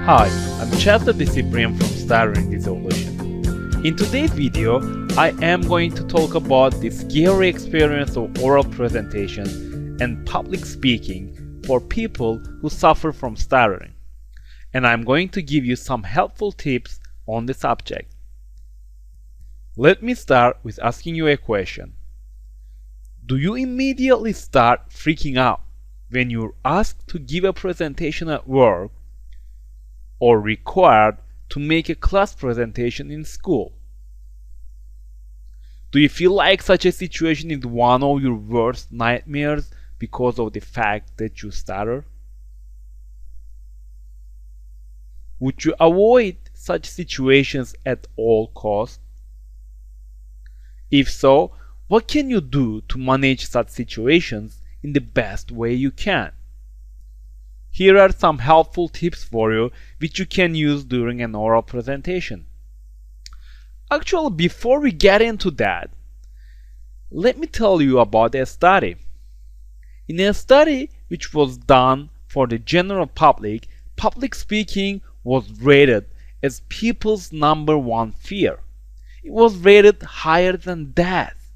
Hi, I'm Chester Discipline from Stutter Resolution. In today's video, I am going to talk about the scary experience of oral presentation and public speaking for people who suffer from stuttering. And I'm going to give you some helpful tips on the subject. Let me start with asking you a question. Do you immediately start freaking out when you're asked to give a presentation at work or required to make a class presentation in school? Do you feel like such a situation is one of your worst nightmares because of the fact that you stutter? Would you avoid such situations at all costs? If so, what can you do to manage such situations in the best way you can? Here are some helpful tips for you which you can use during an oral presentation. Actually, before we get into that, let me tell you about a study. In a study which was done for the general public, public speaking was rated as people's #1 fear. It was rated higher than death.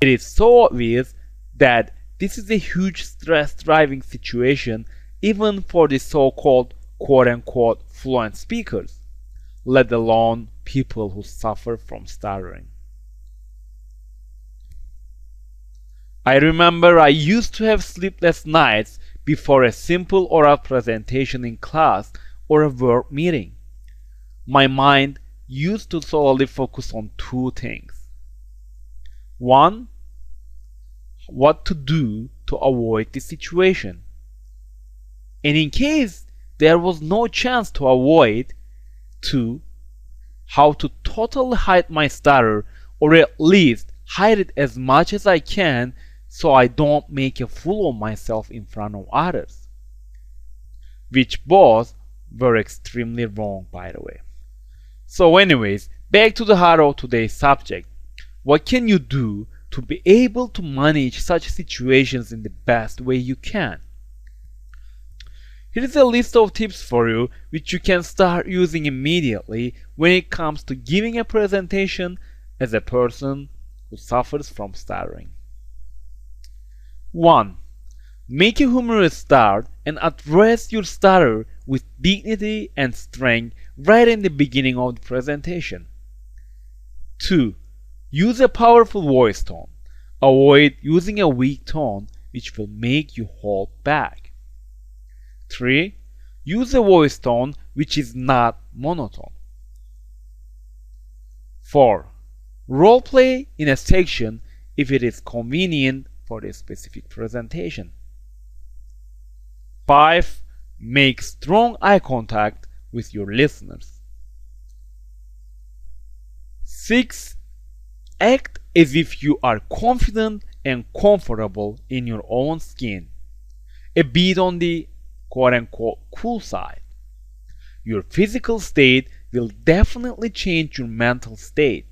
It is so obvious that this is a huge stress-driving situation even for the so-called quote-unquote fluent speakers, let alone people who suffer from stuttering. I remember I used to have sleepless nights before a simple oral presentation in class or a work meeting. My mind used to solely focus on two things. One, what to do to avoid the situation. And in case there was no chance to avoid, two, how to totally hide my stutter, or at least hide it as much as I can so I don't make a fool of myself in front of others. Which both were extremely wrong, by the way. So anyways, back to the heart of today's subject. What can you do to be able to manage such situations in the best way you can? Here is a list of tips for you which you can start using immediately when it comes to giving a presentation as a person who suffers from stuttering. 1. Make a humorous start and address your stutter with dignity and strength right in the beginning of the presentation. 2. Use a powerful voice tone. Avoid using a weak tone which will make you hold back. 3. Use a voice tone which is not monotone. 4. Role play in a section if it is convenient for a specific presentation. 5. Make strong eye contact with your listeners. 6. Act as if you are confident and comfortable in your own skin, a bit on the quote-unquote cool side. Your physical state will definitely change your mental state,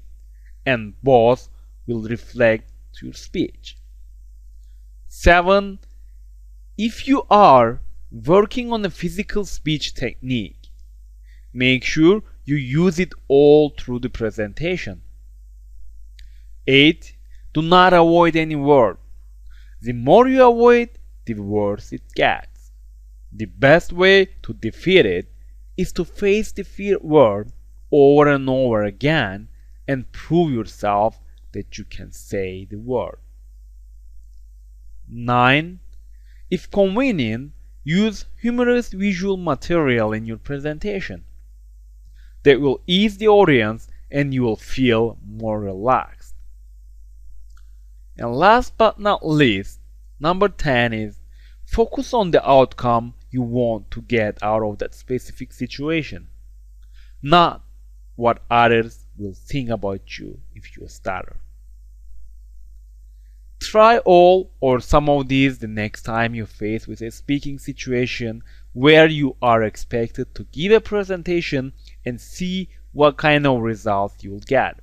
and both will reflect to your speech. 7. If you are working on a physical speech technique, make sure you use it all through the presentation. 8. Do not avoid any word. The more you avoid, the worse it gets. The best way to defeat it is to face the feared word over and over again and prove yourself that you can say the word. 9. If convenient, use humorous visual material in your presentation. That will ease the audience and you will feel more relaxed. And last but not least, number 10 is focus on the outcome you want to get out of that specific situation, not what others will think about you if you stutter. Try all or some of these the next time you're faced with a speaking situation where you are expected to give a presentation and see what kind of results you'll get.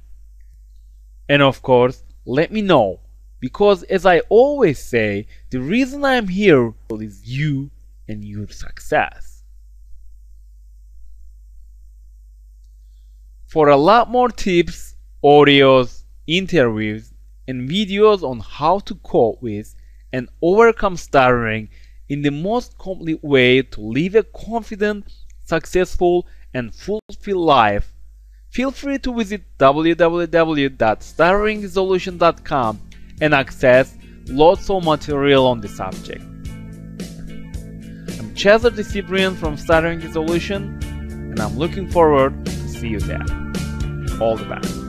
And of course, let me know, because as I always say, the reason I'm here is you and your success. For a lot more tips, audios, interviews, and videos on how to cope with and overcome stuttering in the most complete way to live a confident, successful, and fulfilled life, feel free to visit www.stutteringresolution.com and access lots of material on the subject. I'm Cesar Ciprian from Stuttering Resolution, and I'm looking forward to see you there. All the best.